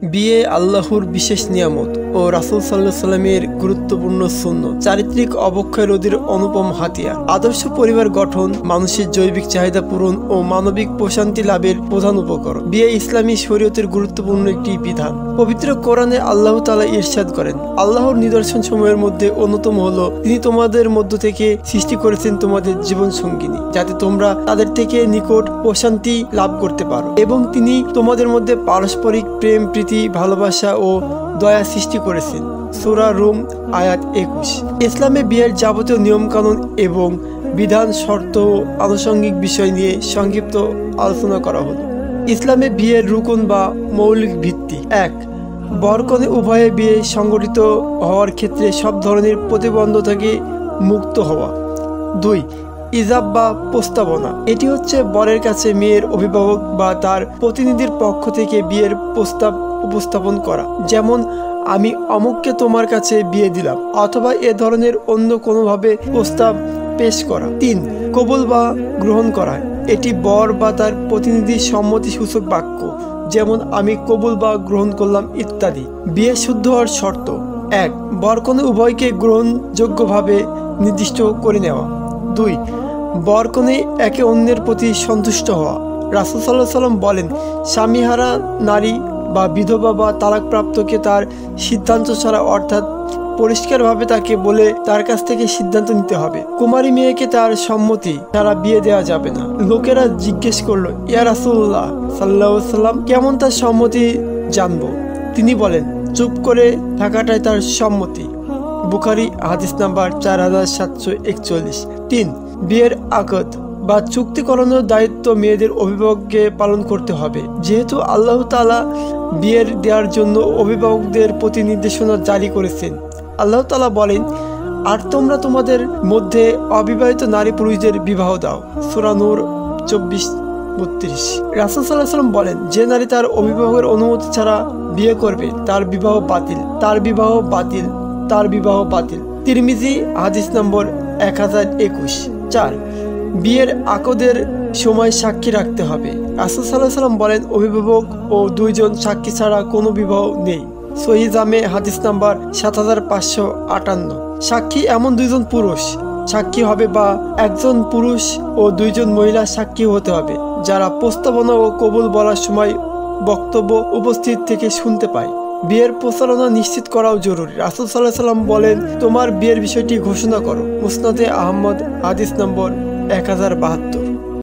বিয়ে আল্লাহর বিশেষ নিয়ামত ও রাসূল সাল্লাল্লাহু আলাইহি সাল্লামের গুরুত্বপূর্ণ সুন্নত, চারিত্রিক অবক্ষয় রোধের অনুপম হাতিয়ার। আদর্শ পরিবার গঠন, মানুষের জৈবিক চাহিদা পূরণ ও মানবিক প্রশান্তি লাভের প্রধান উপকরণ। বিয়ে ইসলামী শরীয়তের গুরুত্বপূর্ণ একটি বিধান। পবিত্র কোরআনে আল্লাহ তাআলা ইরশাদ করেন, আল্লাহর নিদর্শন সমূহের মধ্যে অন্যতম হলো তিনি তোমাদের মধ্য থেকে সৃষ্টি করেছেন তোমাদের জীবন সঙ্গিনী, যাতে তোমরা তাদের থেকে নিকট প্রশান্তি লাভ করতে পারো, এবং তিনি তোমাদের মধ্যে পারস্পরিক প্রেম, প্রীতি, ভালোবাসা ও দয়া সৃষ্টি করেছেন। সূরা রুম আয়াত 21। ইসলামে বিয়ের যাবতীয় নিয়মকানুন এবং বিধান, শর্ত ও আনুষঙ্গিক বিষয় নিয়ে সংক্ষিপ্ত আলোচনা করা হলো। ইসলামে বিয়ের রুকন বা মৌলিক ভিত্তি। 1. বর-কনে উভয়ে বিয়ে সংগঠিত হওয়ার ক্ষেত্রে সব ধরনের প্রতিবন্ধক থেকে মুক্ত হওয়া। 2. ইজাব বা প্রস্তাবনা। এটি হচ্ছে বরের কাছে মেয়ের অভিভাবক বা তার প্রতিনিধির পক্ষ থেকে বিয়ের প্রস্তাব উপস্থাপন করা, যেমন আমি অমুককে তোমার কাছে বিয়ে দিলাম, অথবা এ ধরনের অন্য কোনোভাবে প্রস্তাব পেশ করা। 3. কবুল বা গ্রহণ করা। এটি বর বা তার প্রতিনিধির সম্মতি সূচক বাক্য, যেমন আমি কবুল বা গ্রহণ করলাম ইত্যাদি। বিয়ে শুদ্ধ হওয়ার শর্ত। 1. বর-কনে উভয়কে গ্রহণযোগ্যভাবে নির্দিষ্ট করে নেওয়া। 2. বর-কনে একে অন্যের প্রতি সন্তুষ্ট হওয়া। রাসূল সাল্লাল্লাহু আলাইহি সাল্লাম বলেন, স্বামীহারা নারী বা বিধবা বা তালাকপ্রাপ্তকে তার সিদ্ধান্ত ছাড়া, অর্থাৎ পরিষ্কারভাবে তাকে বলে তার কাছ থেকে সিদ্ধান্ত নিতে হবে। কুমারী মেয়েকে তার সম্মতি ছাড়া বিয়ে দেওয়া যাবে না। লোকেরা জিজ্ঞেস করলো, ইয়া রাসূলুল্লাহ সাল্লাল্লাহু আলাইহি সাল্লাম, কেমন তার সম্মতি জানবো? তিনি বলেন, চুপ করে থাকাটাই তার সম্মতি। বুখারী হাদিস নাম্বার 4741। 3. বিয়ের আকদ বা চুক্তি করানোর দায়িত্ব মেয়েদের অভিভাবককে পালন করতে হবে, যেহেতু আল্লাহ তাআলা বিয়ের দেওয়ার জন্য অভিভাবকদের প্রতি নির্দেশনা জারি করেছেন। আল্লাহ তাআলা বলেন, আর তোমরা তোমাদের মধ্যে অবিবাহিত নারী পুরুষদের বিবাহ দাও। সূরা নূর 24-32। রাসূল সাল্লাল্লাহু আলাইহি সাল্লাম বলেন, যে নারী তার অভিভাবকের অনুমতি ছাড়া বিয়ে করবে তার বিবাহ বাতিল, তার বিবাহ বাতিল, তার বিবাহ বাতিল। তিরমিজি হাদিস নম্বর 1021। 4. বিয়ের আকদের সময় সাক্ষী রাখতে হবে। রাসূল সাল্লাল্লাহু আলাইহি সাল্লাম বলেন, অভিভাবক ও 2 জন সাক্ষী ছাড়া কোনো বিবাহ নেই। সহিহ জামে হাদিস নাম্বার 7558। সাক্ষী এমন 2 জন পুরুষ সাক্ষী হবে বা একজন পুরুষ ও 2 জন মহিলা সাক্ষী হতে হবে, যারা প্রস্তাবনা ও কবুল বলার সময় বক্তব্য উপস্থিত থেকে শুনতে পায়। বিয়ের প্রচারণা নিশ্চিত করাও জরুরি। রাসূল সাল্লাল্লাহু আলাইহি সাল্লাম বলেন, তোমার বিয়ের বিষয়টি ঘোষণা করো। মুসনাদে আহমদ হাদিস নম্বর 1072।